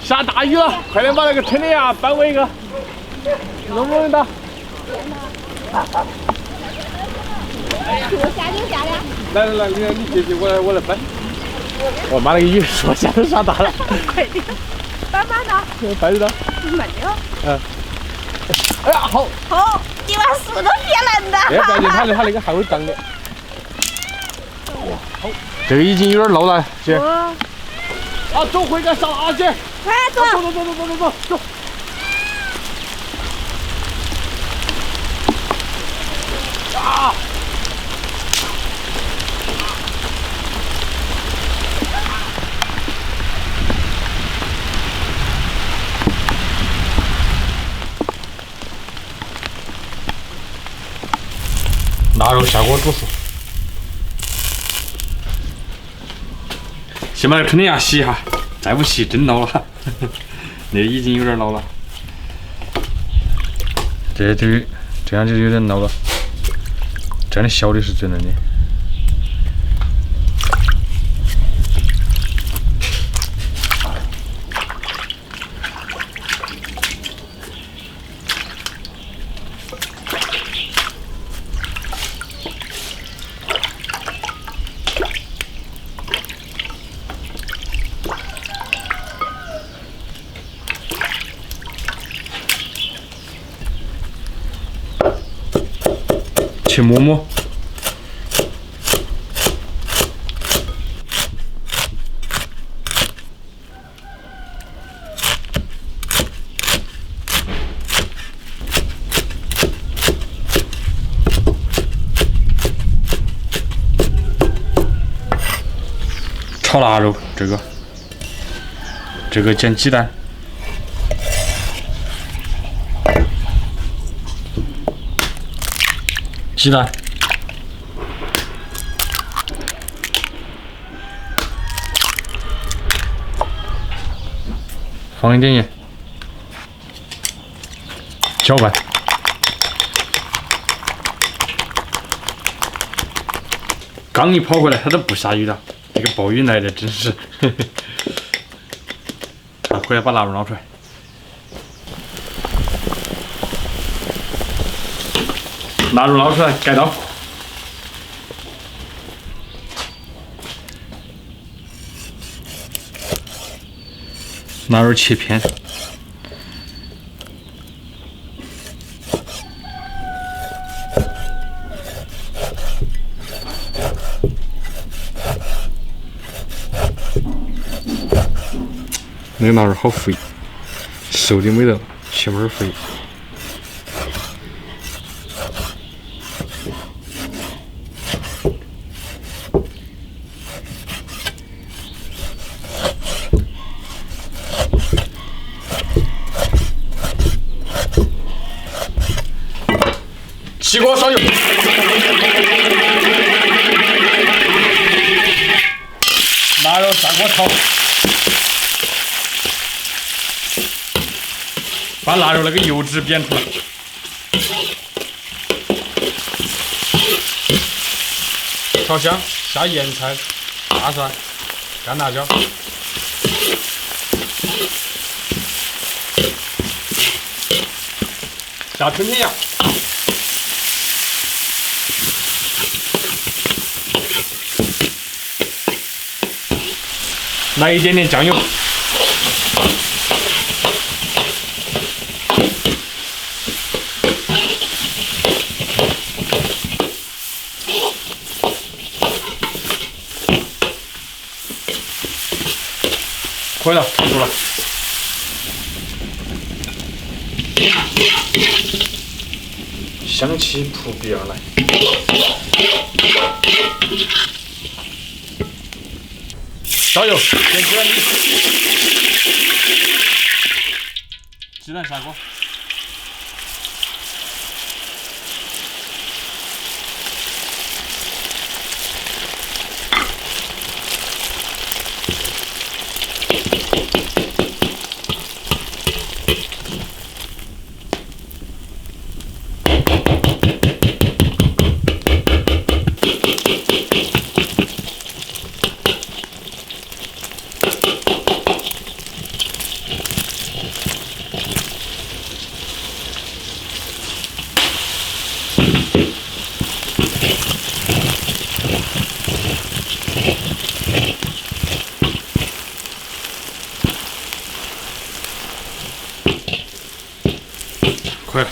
下大雨了，快点把那个车里啊搬过一个，能不能到？下就下了。来，你接接，我来搬。我妈那个雨说下都下大了。快点，搬搬的。搬得到。没有。哎呀，好。好，你把树都撇烂的。哎，不要紧，它那个还会长的。好，这个已经有点漏了，姐。啊，走回个上啊，姐。快走。走。啊！腊肉下锅煮熟，先把这肯定要洗一下，再不洗真老了。那已经有点老了，这样就有点老了。这样的小的是最嫩的。切馍馍，炒腊肉，这个煎鸡蛋。鸡蛋，放一点盐，搅拌。刚一跑回来，它都不下雨了。这个暴雨来的真是。回来把腊肉捞出来。腊肉捞出来，盖刀。腊肉切片。那个腊肉好肥，瘦的没得，前面肥。起锅烧油，腊肉下锅炒，把腊肉那个油脂煸出来，炒香，下盐菜、大蒜、干辣椒，下春天羊。来一点点酱油，可以了，差不多了。香气扑鼻而来。烧油，点鸡蛋米，鸡蛋下锅，快了。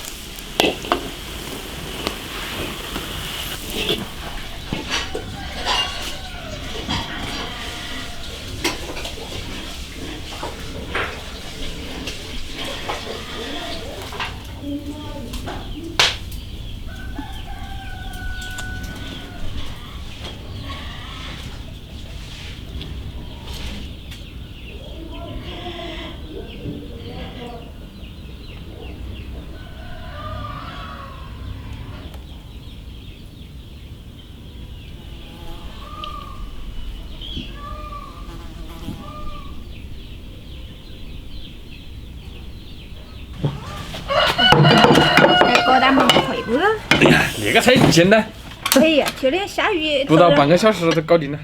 再搞点门会不？哎呀，那个才简单，哎呀，今天下雨，不到半个小时就搞定了。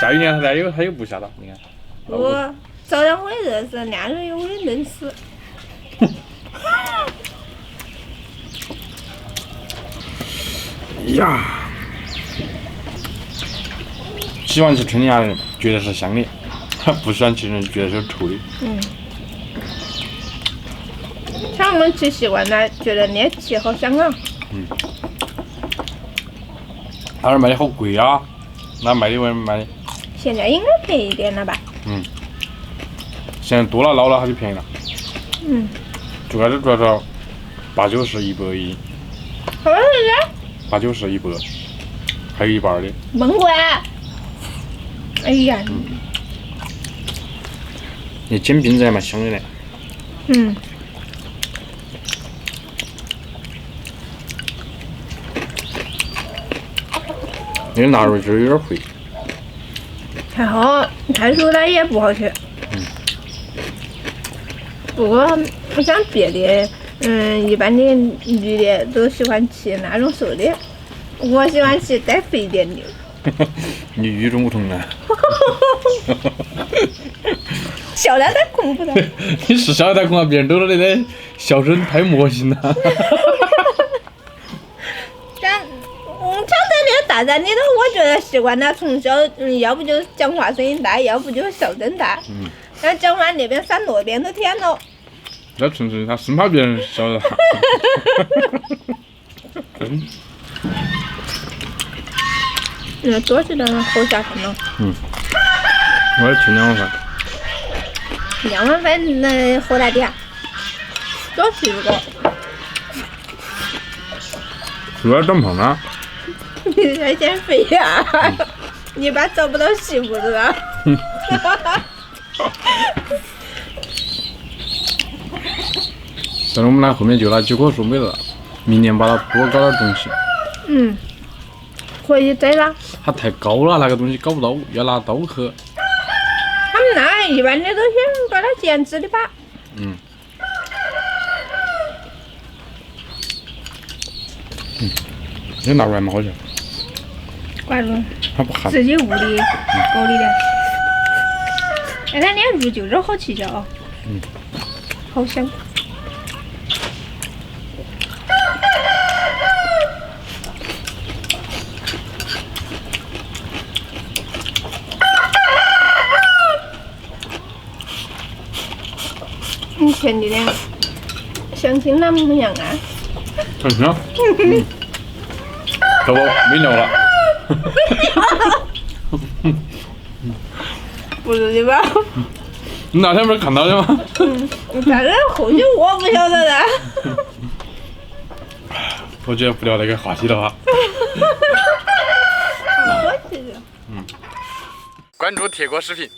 下雨天它有不下到，你看。我早上会热死，两人永远能死。呀，喜欢吃春芽的人觉得是香的，不喜欢吃的人觉得是臭的。嗯。像我们吃习惯了，觉得那气好香啊。他那儿卖的好贵啊，那卖的卖的。现在应该便宜一点了吧？现在多了老了它就便宜了。最开始主要是8、9十100一，好多是8、9十100，还有120的。闷过来。哎呀。你煎饼子还蛮香的嘞。那个腊肉汁有点贵。太好，太熟了也不好吃。不过我想别的，一般的女的都喜欢吃那种熟的，我喜欢吃再肥一点的。你与众不同啊！笑得太恐怖了。你是笑得太恐怖，别人都说你的笑声太魔性了。像这里大人里头，我觉得习惯了从小，要不就是讲话声音大，要不就是笑声大。然后讲完那边闪那边都听了。那纯粹他生怕别人笑得他。多吃点好下饭了。我也吃2碗饭。2碗饭能喝大点，多吃一个。有点长胖了。你在减肥呀？你爸找不到媳妇了。但是我们俩后面就那9棵树没了，明年把它多搞点东西。可以摘了。它太高了，那个东西搞不到，要拿刀去。他们那一般的都先把它剪直的吧。这腊肉还蛮好吃。怪不它不寒。自己屋里搞的。哎，它那肉就有点好吃着哦。好香。你前几天相亲那么样啊？很香。这不没聊了。不是的吧？你那天不是看到的吗？但是后续我不晓得的。我觉得不聊那个话题了吧。我记得。关注铁锅视频，